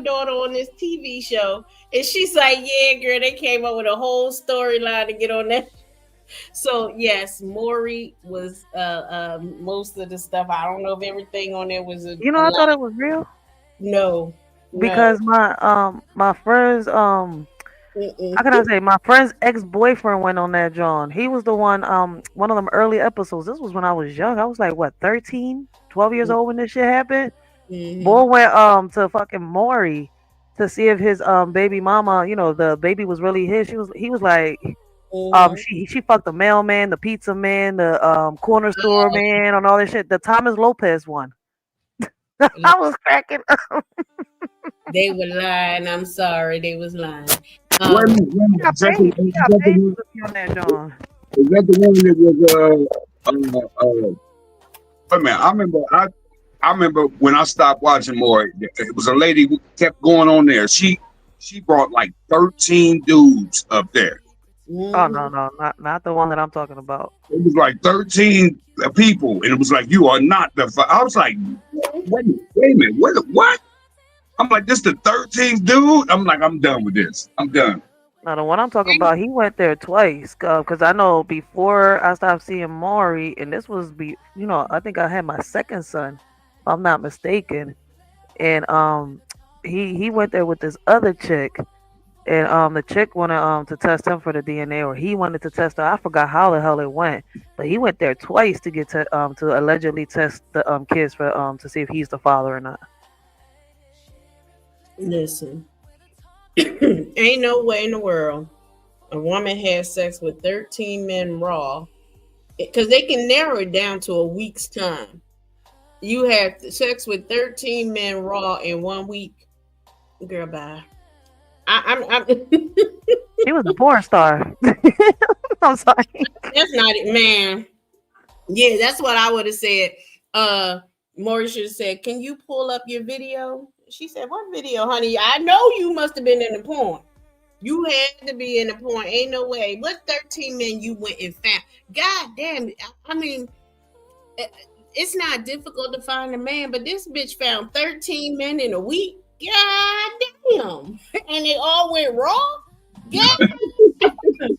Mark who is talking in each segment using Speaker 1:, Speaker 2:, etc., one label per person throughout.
Speaker 1: daughter on this TV show, and she's like, "Yeah, girl, they came up with a whole storyline to get on that." So yes, Maury was most of the stuff. I don't know if everything on there was
Speaker 2: You know,
Speaker 1: a
Speaker 2: I thought
Speaker 1: lie.
Speaker 2: it was real
Speaker 1: No, no.
Speaker 2: because my friends how can I
Speaker 1: Mm-mm.
Speaker 2: say, my friend's ex-boyfriend went on that John. He was the one of them early episodes. This was when I was young. I was like what, 13, 12 years old when this shit happened.
Speaker 1: Mm-hmm.
Speaker 2: Boy went to fucking Maury to see if his baby mama, the baby was really his. He was like
Speaker 1: Mm-hmm.
Speaker 2: she fucked the mailman, the pizza man, the corner store man, and all this shit. The Thomas Lopez one. I was cracking up.
Speaker 1: They were lying. I'm sorry, they was lying.
Speaker 3: Wait a
Speaker 1: Um,
Speaker 3: minute, wait a minute.
Speaker 2: He got paid to be on that John.
Speaker 3: Is that the one that was wait a minute. I remember when I stopped watching more. It was a lady who kept going on there. She brought like 13 dudes up there.
Speaker 2: Oh no,
Speaker 1: mhm.
Speaker 2: no, not the one that I'm talking about.
Speaker 3: It was like 13 people, and it was like you are not the. I was like, wait a minute, what? I'm like, this the 13th dude. I'm like, I'm done with this. I'm done.
Speaker 2: No, the one I'm talking about, he went there twice. Cause I know before I stopped seeing Maury, and this was I think I had my second son, if I'm not mistaken, and he went there with this other chick, and the chick wanted to test him for the DNA, or he wanted to test her. I forgot how the hell it went, but he went there twice to get to allegedly test the kids for to see if he's the father or not.
Speaker 1: Listen, ain't no way in the world a woman has sex with 13 men raw because they can narrow it down to a week's time. You have sex with 13 men raw in 1 week. Girl, bye. I'm
Speaker 2: He was a porn star. I'm sorry.
Speaker 1: that's not it, man. Yeah, that's what I would have said. Maury should have said, "Can you pull up your video?" She said, "What video, honey? I know you must have been in the porn. You had to be in the porn. Ain't no way. What 13 men you went and found? God damn it. I mean, it's not difficult to find a man, but this bitch found 13 men in a week. God damn. And they all went raw? God damn.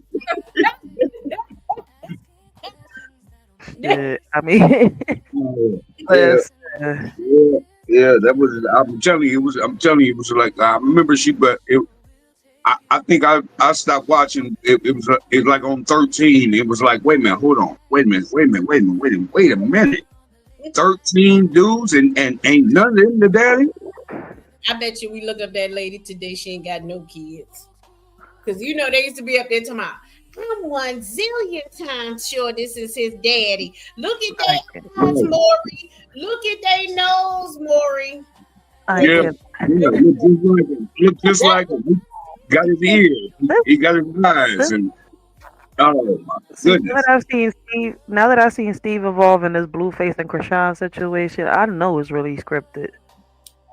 Speaker 2: Shit. I mean,
Speaker 3: Yeah,
Speaker 2: listen.
Speaker 3: yeah, yeah. That was. I'm telling you, it was. I'm telling you, it was like I remember she, but it. I think I stopped watching. It was like on 13. It was like, wait a minute, hold on, wait a minute. 13 dudes and ain't none of them the daddy.
Speaker 1: I bet you we look up that lady today, she ain't got no kids. Because you know they used to be up there talking about, I'm 1 zillion times sure this is his daddy. Look at
Speaker 2: I
Speaker 1: that
Speaker 2: can,
Speaker 1: eyes,
Speaker 3: Yeah,
Speaker 1: Maury. Look at their nose, Maury.
Speaker 2: I
Speaker 3: yeah,
Speaker 2: can.
Speaker 3: yeah. Look just like him. He got his ears.
Speaker 2: This,
Speaker 3: He got his eyes,
Speaker 2: this,
Speaker 3: and oh my
Speaker 2: see,
Speaker 3: goodness.
Speaker 2: now that I've seen Steve involved in this Blueface and Krishan situation, I know it's really scripted.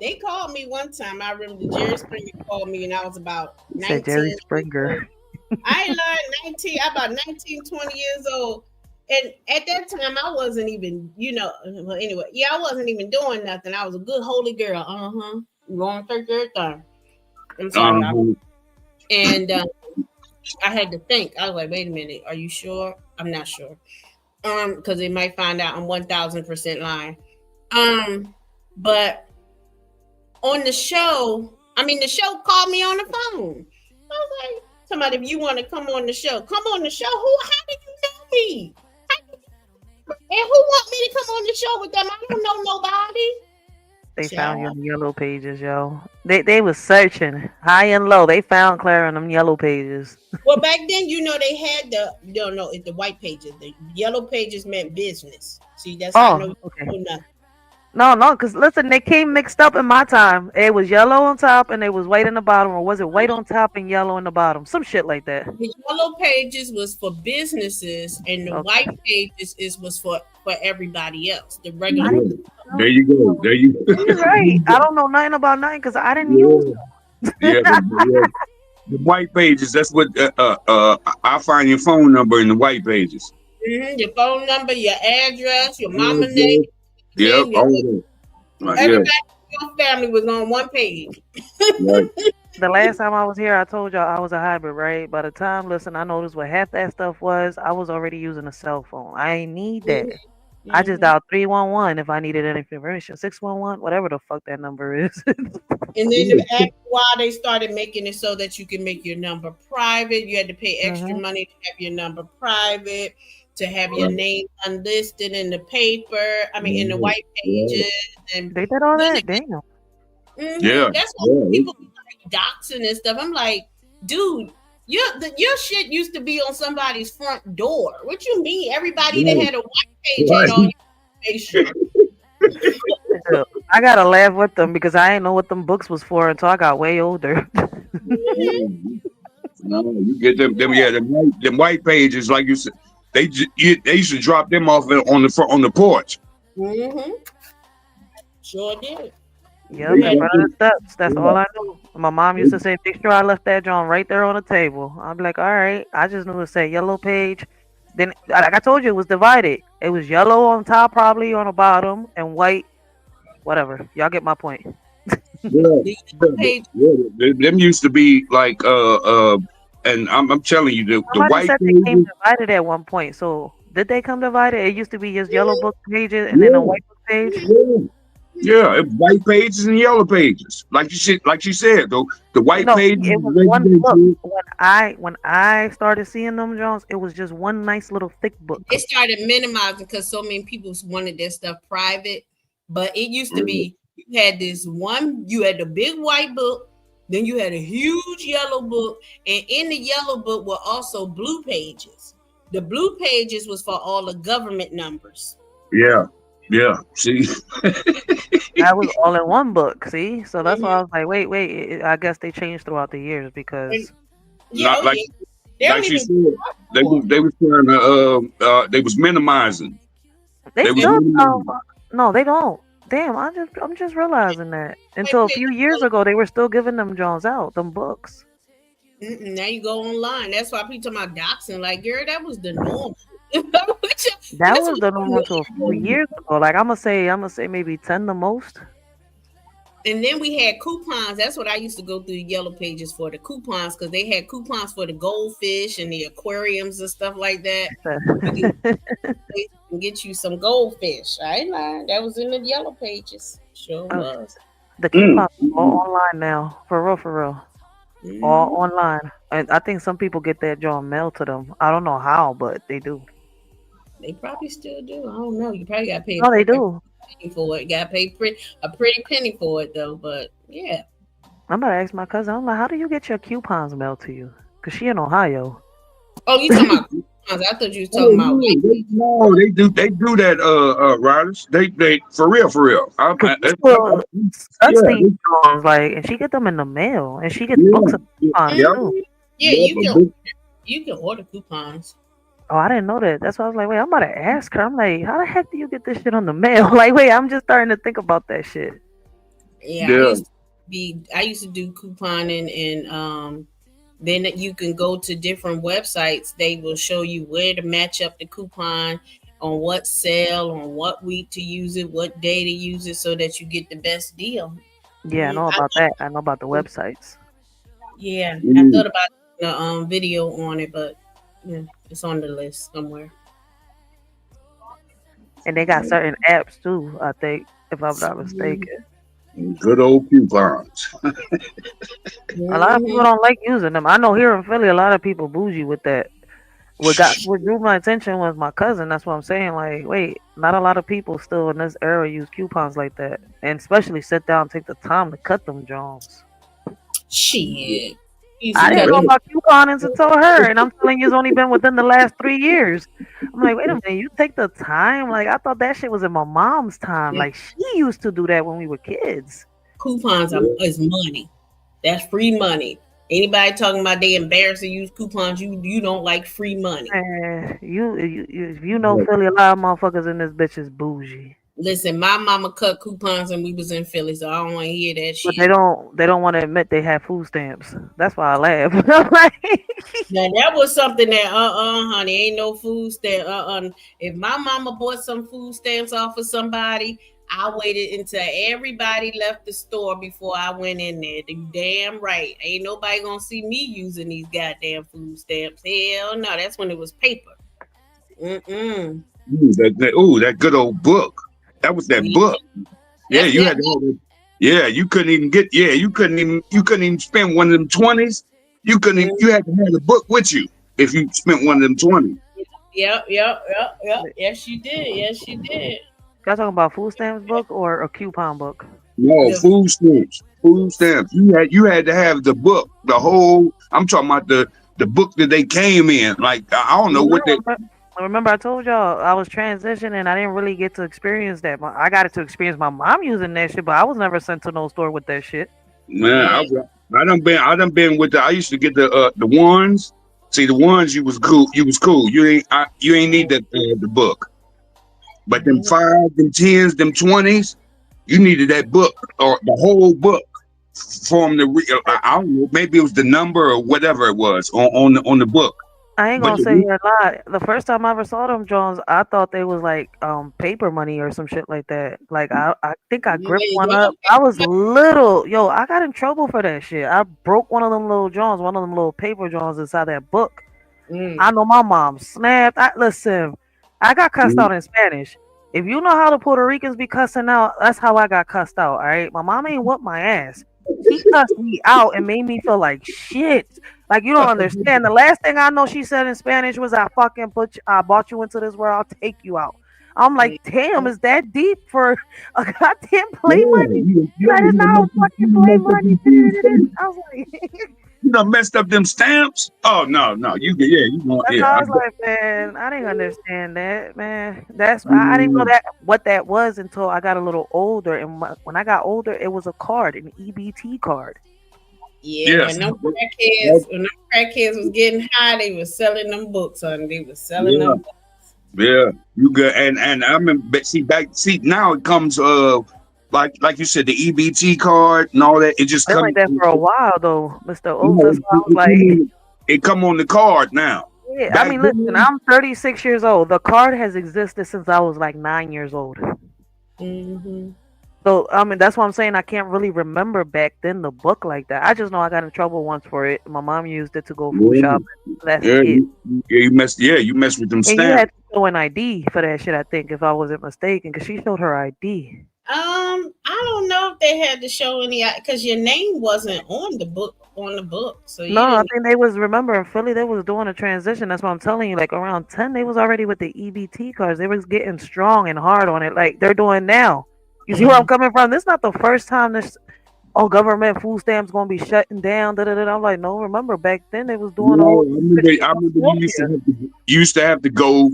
Speaker 1: They called me one time. I remember Jerry Springer called me and I was about
Speaker 2: He said Jerry
Speaker 1: 19 years old.
Speaker 2: Springer.
Speaker 1: I learned 19, about 19, 20 years old. And at that time, I wasn't even, well, anyway, yeah, I wasn't even doing nothing. I was a good holy girl. Uh-huh. Going through everything. I'm sorry.
Speaker 3: Um,
Speaker 1: And I had to think. I was like, wait a minute. Are you sure? I'm not sure. Because they might find out I'm 1000% lying. But on the show, the show called me on the phone. I was like, somebody, if you want to come on the show, come on the show. How did you know me? And who want me to come on the show with them? I don't know nobody.
Speaker 2: They found you
Speaker 1: Child.
Speaker 2: in the yellow pages, yo. They was searching high and low. They found Clara in them yellow pages.
Speaker 1: Well, back then, they had it's the white pages. The yellow pages meant business. See, that's how I know
Speaker 2: Oh,
Speaker 1: you
Speaker 2: okay.
Speaker 1: don't know nothing.
Speaker 2: No, no, because listen, they came mixed up in my time. It was yellow on top and it was white in the bottom, or was it white on top and yellow in the bottom? Some shit like that.
Speaker 1: The yellow pages was for businesses, and the white
Speaker 2: Okay.
Speaker 1: pages was for everybody else. The
Speaker 2: I
Speaker 1: regular.
Speaker 3: yeah.
Speaker 2: didn't
Speaker 3: There
Speaker 2: know.
Speaker 3: you go. There you go.
Speaker 2: You're right. I don't know nothing about nothing because I didn't use
Speaker 3: Yeah,
Speaker 2: them.
Speaker 3: yeah, yeah. The white pages. That's what. I find your phone number in the white pages.
Speaker 1: Your phone number, your address, your
Speaker 3: Yeah,
Speaker 1: mama name,
Speaker 3: yeah. Yep.
Speaker 1: name, your
Speaker 3: All of that. Yeah.
Speaker 1: everybody. your family was on one page.
Speaker 3: Right.
Speaker 2: The last time I was here, I told y'all I was a hybrid, right? By the time, listen, I noticed what half that stuff was. I was already using a cell phone. I ain't need that. I just
Speaker 1: Mhm.
Speaker 2: dialed 311 if I needed any information. 611, whatever the fuck that number is.
Speaker 1: And then
Speaker 3: Yeah.
Speaker 1: after a while, they started making it so that you can make your number private. You had to pay extra
Speaker 2: hmm
Speaker 1: money to have your number private, to have your
Speaker 3: Right.
Speaker 1: name unlisted in the paper. I mean, in the
Speaker 3: Right.
Speaker 1: white
Speaker 3: Right.
Speaker 1: pages. And
Speaker 2: They did all
Speaker 1: then,
Speaker 2: that. Damn.
Speaker 3: Yeah.
Speaker 1: that's why
Speaker 3: Yeah.
Speaker 1: people be like doxing and stuff. I'm like, dude, your shit used to be on somebody's front door. What you mean? Everybody that
Speaker 3: Right.
Speaker 1: had a white page had
Speaker 3: Right.
Speaker 1: all your information.
Speaker 2: Yeah. I gotta laugh with them because I didn't know what them books was for until I got way older.
Speaker 3: No, you get them. Yeah, them white pages, like you said, they used to drop them off on the front on the porch.
Speaker 1: Mm-hmm. Sure did.
Speaker 2: Yep, in
Speaker 1: Yeah.
Speaker 2: front of the steps. That's all
Speaker 3: Yeah.
Speaker 2: I knew. My mom used to say, make sure I left that John right there on the table. I'm like, all right. I just knew to say yellow page. Then, like I told you, it was divided. It was yellow on top, probably on the bottom, and white, whatever. Y'all get my point.
Speaker 3: Yeah,
Speaker 1: The
Speaker 3: yeah,
Speaker 1: page.
Speaker 3: them used to be like and I'm telling you the
Speaker 2: Somebody
Speaker 3: white
Speaker 2: said they came
Speaker 3: pages.
Speaker 2: divided at one point. So, did they come divided? It used to be just yellow book pages and then a
Speaker 3: Yeah,
Speaker 2: white book page.
Speaker 3: yeah, yeah, white pages and yellow pages. Like she said though, the white
Speaker 2: No,
Speaker 3: page
Speaker 2: it was
Speaker 3: is
Speaker 2: one book.
Speaker 3: residential.
Speaker 2: When I started seeing them Jones, it was just one nice little thick
Speaker 1: They
Speaker 2: book.
Speaker 1: started minimizing because so many people wanted their stuff private. But it used to be you had this one, you had the big white book, then you had a huge yellow book, and in the yellow book were also blue pages. The blue pages was for all the government numbers.
Speaker 3: Yeah, yeah. See,
Speaker 2: That was all in one book. See, so that's why
Speaker 1: Mhm.
Speaker 2: I was like, wait. I guess they changed throughout the years
Speaker 1: And
Speaker 2: because
Speaker 1: yeah,
Speaker 3: not
Speaker 1: oh
Speaker 3: like
Speaker 1: yeah. They
Speaker 3: like
Speaker 1: don't
Speaker 3: she
Speaker 1: even
Speaker 3: said,
Speaker 1: for.
Speaker 3: they was trying to they was minimizing.
Speaker 2: they
Speaker 3: They was
Speaker 1: And
Speaker 2: still.
Speaker 3: minimizing.
Speaker 2: No, they don't. Damn, I'm just realizing that.
Speaker 1: white
Speaker 2: Until a few years
Speaker 1: pages,
Speaker 2: ago, they were still giving them Jones out, them books.
Speaker 1: now you go online. That's why people talking about doxing. Like, girl, that was the norm. That's
Speaker 2: That
Speaker 1: what
Speaker 2: was the norm until a few years ago. Like I'm gonna say maybe 10 the most.
Speaker 1: And then we had coupons. That's what I used to go through yellow pages for, the coupons, because they had coupons for the goldfish and the aquariums and stuff like that. You can, they can get you some goldfish. I ain't lying. That was in the yellow pages. Sure
Speaker 2: Oh,
Speaker 1: was.
Speaker 2: the
Speaker 3: Mm,
Speaker 2: coupons are all online now, for real, for real. All
Speaker 1: Mhm.
Speaker 2: online, and I think some people get that John mail to them. I don't know how, but they do.
Speaker 1: They probably still do. I don't know. You probably got to pay
Speaker 2: No, they
Speaker 1: a
Speaker 2: do.
Speaker 1: penny for it. Got to pay a pretty penny for it though. But yeah.
Speaker 2: I'm gonna ask my cousin. I'm like, how do you get your coupons mailed to you? Cause she in Ohio.
Speaker 1: Oh, you talking about coupons? I thought you was
Speaker 3: oh
Speaker 1: talking about
Speaker 3: no, no, they do that riders. They for real for real.
Speaker 2: Cause this will
Speaker 3: Yeah,
Speaker 2: such these Johns like, and she get them in the mail, and she gets
Speaker 3: yeah,
Speaker 2: books of coupons
Speaker 3: yeah,
Speaker 2: too.
Speaker 1: Yeah,
Speaker 3: yeah,
Speaker 1: you can order coupons.
Speaker 2: Oh, I didn't know that. That's why I was like, wait, I'm about to ask her. I'm like, how the heck do you get this shit on the mail? Like, wait, I'm just starting to think about that shit.
Speaker 1: Yeah,
Speaker 3: yeah.
Speaker 1: I used to do couponing, and then you can go to different websites. They will show you where to match up the coupon, on what sale, on what week to use it, what day to use it, so that you get the best deal.
Speaker 2: Yeah, I know
Speaker 1: I,
Speaker 2: about that. I know about the websites.
Speaker 1: yeah, I
Speaker 3: Mm.
Speaker 1: thought about the video on it, but yeah, it's on the list somewhere.
Speaker 2: And they got certain apps too, I think, if I'm not mistaken.
Speaker 3: Good old coupons.
Speaker 2: A lot of people
Speaker 1: Mhm.
Speaker 2: don't like using them. I know here in Philly, a lot of people bougie with that. What drew my attention was my cousin. That's what I'm saying. Like, wait, not a lot of people still in this era use coupons like that, and especially sit down and take the time to cut them Jones.
Speaker 1: Shit. Used to
Speaker 2: I didn't
Speaker 1: cut
Speaker 2: know
Speaker 1: them.
Speaker 2: about couponing until her, and I'm telling you, it's only been within the last 3 years. I'm like, wait a minute, you take the time? Like, I thought that shit was in my mom's time. Like, she used to do that when we were kids.
Speaker 1: Coupons is money. That's free money. Anybody talking about they embarrassed to use coupons, you don't like free money.
Speaker 2: Man, if you know Philly, a lot of motherfuckers in this bitch is bougie.
Speaker 1: Listen, my mama cut coupons when we was in Philly, so I don't want to hear that
Speaker 2: But
Speaker 1: shit.
Speaker 2: they don't want to admit they have food stamps. That's why I laugh. I'm like,
Speaker 1: Now that was something that honey, ain't no food stamp. If my mama bought some food stamps off of somebody, I waited until everybody left the store before I went in there. You damn right. Ain't nobody gonna see me using these goddamn food stamps. Hell no, that's when it was paper. Mm-mm.
Speaker 3: That good old book. That was that book. Yeah,
Speaker 1: That's
Speaker 3: you
Speaker 1: that
Speaker 3: had to have it. Yeah, you couldn't even get. Yeah, you couldn't even spend one of them 20s. You couldn't.
Speaker 1: Mhm.
Speaker 3: You had to have the book with you if you spent one of them 20s.
Speaker 1: Yep. Yes, you did. Yes, you did.
Speaker 2: Y'all talking about food stamps book or a coupon book?
Speaker 3: No,
Speaker 1: The
Speaker 3: food stamps. Food stamps. You had to have the book, the whole. I'm talking about the book that they came in. Like I don't know what they.
Speaker 2: Remember, I told y'all I was transitioning. I didn't really get to experience that. I got to experience my mom using that shit, but I was never sent to no store with that shit.
Speaker 3: Man,
Speaker 1: yeah.
Speaker 3: I done been with the. I used to get the ones. See the ones you was cool. You was cool. You ain't need the book. But them
Speaker 1: Mhm.
Speaker 3: 5, them 10s, them 20s, you needed that book or the whole book from the real. I don't know. Maybe it was the number or whatever it was on the book.
Speaker 2: I ain't
Speaker 3: But
Speaker 2: gonna say a lot. The first time I ever saw them Jones, I thought they was like paper money or some shit like that. Like I think I gripped one up. I was little. Yo, I got in trouble for that shit. I broke one of them little Jones, one of them little paper Jones inside that book.
Speaker 1: Mm.
Speaker 2: I know my mom snapped. Listen, I got cussed out in Spanish. If you know how the Puerto Ricans be cussing out, that's how I got cussed out. All right, my mom ain't whooped my ass. She cussed me out and made me feel like shit. Like you don't understand. The last thing I know she said in Spanish was, "I fucking I brought you into this world. I'll take you out." I'm like, damn, is that deep for a goddamn play money? That is not fucking play money. I was like.
Speaker 3: You done messed up them stamps. Oh no, you know,
Speaker 2: That's
Speaker 3: yeah.
Speaker 2: how I was like, man, I didn't understand that, man. I didn't know that what that was until I got a little older. And when I got older, it was a card, an EBT card.
Speaker 1: Yeah,
Speaker 3: Yes.
Speaker 1: when them crackheads was getting high, they was selling them books, honey. They was selling
Speaker 3: Yeah.
Speaker 1: them books.
Speaker 3: Yeah, you good. And I remember, but see now it comes like you said, the EBT card and all that. It just
Speaker 2: Been
Speaker 3: comes.
Speaker 2: like that for a while though, Mr.
Speaker 3: You
Speaker 2: Oaks.
Speaker 3: know,
Speaker 2: That's why I was like,
Speaker 3: it come on the card now.
Speaker 2: yeah. I
Speaker 3: Back
Speaker 2: mean, listen,
Speaker 3: then,
Speaker 2: I'm 36 years old. The card has existed since I was like 9 years old.
Speaker 1: Mm-hmm.
Speaker 2: So I mean, that's why I'm saying I can't really remember back then the book like that. I just know I got in trouble once for it. My mom used it to go food
Speaker 3: yeah,
Speaker 2: shopping. That's
Speaker 3: yeah,
Speaker 2: it.
Speaker 3: you messed with them
Speaker 2: And you had
Speaker 3: stamps.
Speaker 2: to show an ID for that shit, I think, if I wasn't mistaken, because she showed her ID.
Speaker 1: I don't know if they had to show any because your name wasn't on the book, so you
Speaker 2: No, I
Speaker 1: didn't.
Speaker 2: think they was, remember in Philly, they was doing a transition. That's what I'm telling you. Like around 10, they was already with the EBT cards. They was getting strong and hard on it, like they're doing now. You see where I'm coming from? This is not the first time this government food stamps gonna be shutting down. Da, da, da. I'm like, no, remember back then they was doing
Speaker 3: No,
Speaker 2: all
Speaker 3: I remember you used to have to go.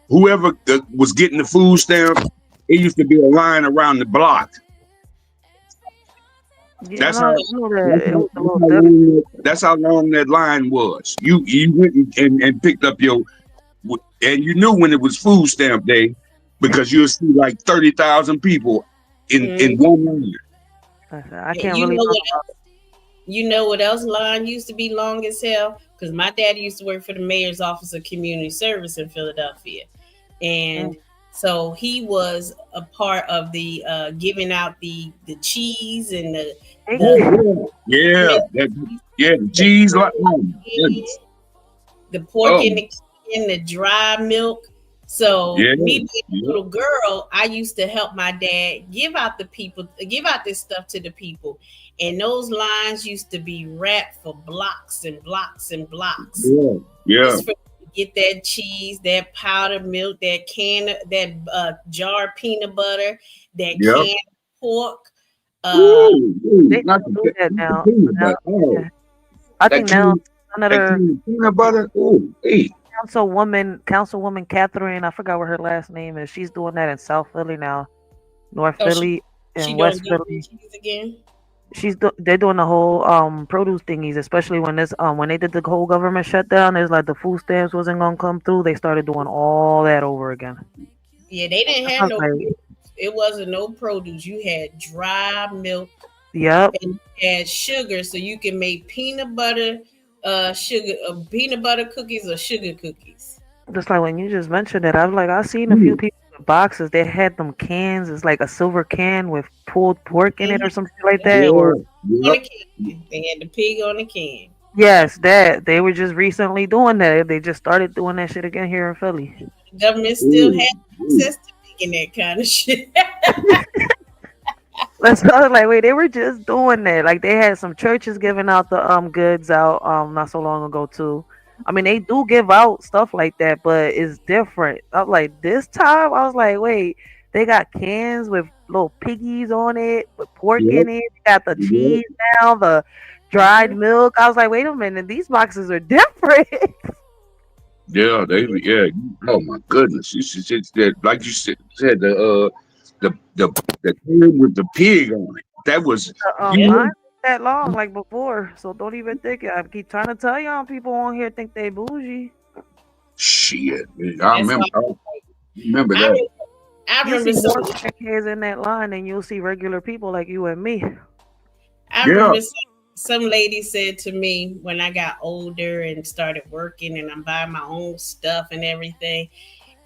Speaker 3: Whoever was getting the food stamps, it used to be a line around the block.
Speaker 2: Yeah,
Speaker 3: That's
Speaker 2: no,
Speaker 3: how.
Speaker 2: no,
Speaker 3: That's
Speaker 2: it
Speaker 3: how,
Speaker 2: was a little different.
Speaker 3: that's how long that line was. You went and picked up and you knew when it was food stamp day because you'll see like 30,000 people in one line.
Speaker 2: I can't
Speaker 1: You
Speaker 2: really
Speaker 1: know
Speaker 2: talk
Speaker 1: what else? You know what else line used to be long as hell? Because my dad used to work for the mayor's office of community service in Philadelphia, and so he was a part of the giving out the cheese and the
Speaker 3: Yeah, the cheese like
Speaker 1: the pork
Speaker 3: oh
Speaker 1: and the can, the dry milk. So
Speaker 3: yeah,
Speaker 1: me being a
Speaker 3: yeah.
Speaker 1: little girl, I used to help my dad give out this stuff to the people. And those lines used to be wrapped for blocks and blocks and blocks.
Speaker 3: Yeah.
Speaker 1: Just for get that cheese, that powdered milk, that jar peanut butter, that canned pork.
Speaker 2: they
Speaker 3: Not
Speaker 2: don't do that now.
Speaker 3: peanut butter. Oh,
Speaker 2: I
Speaker 3: that
Speaker 2: think now another
Speaker 3: peanut butter. Oh, hey.
Speaker 2: Councilwoman Catherine, I forgot what her last name is. She's doing that in South Philly now, North Philly,
Speaker 1: she
Speaker 2: and West
Speaker 1: doing
Speaker 2: Philly.
Speaker 1: cheese again.
Speaker 2: They're doing the whole produce thingies, especially when they did the whole government shutdown. There's like the food stamps wasn't gonna come through. They started doing all that over again.
Speaker 1: Yeah, they didn't have no. It wasn't no produce. You had dry milk.
Speaker 2: Yep.
Speaker 1: And you had sugar, so you can make peanut butter, peanut butter cookies or sugar cookies.
Speaker 2: Just like when you just mentioned it, I was like, I seen a few people the boxes, they had them cans. It's like a silver can with pulled pork in it or something like that.
Speaker 3: Yeah,
Speaker 2: Or
Speaker 1: On
Speaker 3: yeah,
Speaker 1: the can. They had the pig on the can.
Speaker 2: yes, that they were just recently doing that. They just started doing that shit again here in Philly.
Speaker 1: The government still
Speaker 3: mm,
Speaker 1: has
Speaker 3: mm.
Speaker 1: access to making that kind of shit.
Speaker 2: Let's I was like, wait, they were just doing that. Like they had some churches giving out the goods out not so long ago too. I mean, they do give out stuff like that, but it's different. I'm like, this time I was like, wait, they got cans with little piggies on it, with pork
Speaker 3: Yep,
Speaker 2: in it. They got the
Speaker 3: yep.
Speaker 2: cheese now, the dried milk. I was like, wait a minute, these boxes are different.
Speaker 3: Yeah, yeah. Oh my goodness, it's that like you said the can with the pig on it. That was
Speaker 1: Yep.
Speaker 3: you
Speaker 2: Mine
Speaker 3: know,
Speaker 2: ain't that long like before, so don't even think it. I keep trying to tell y'all people on here think they bougie.
Speaker 3: shit.
Speaker 1: That's why
Speaker 3: I remember
Speaker 1: I
Speaker 3: that.
Speaker 1: remember, I
Speaker 2: You'll
Speaker 1: remember
Speaker 2: see more
Speaker 1: some
Speaker 2: crackheads in that line than you'll see regular people like you and me.
Speaker 1: I
Speaker 3: Yeah,
Speaker 1: remember some lady said to me when I got older and started working and I'm buying my own stuff and everything.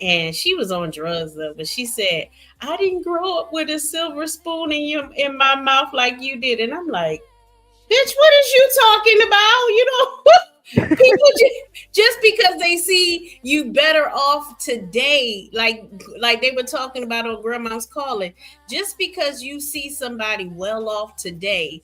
Speaker 1: And she was on drugs though, but she said, I didn't grow up with a silver spoon in my mouth like you did. And I'm like, bitch, what is you talking about? You know, people just because they see you better off today, like they were talking about on Grandma's Calling, just because you see somebody well off today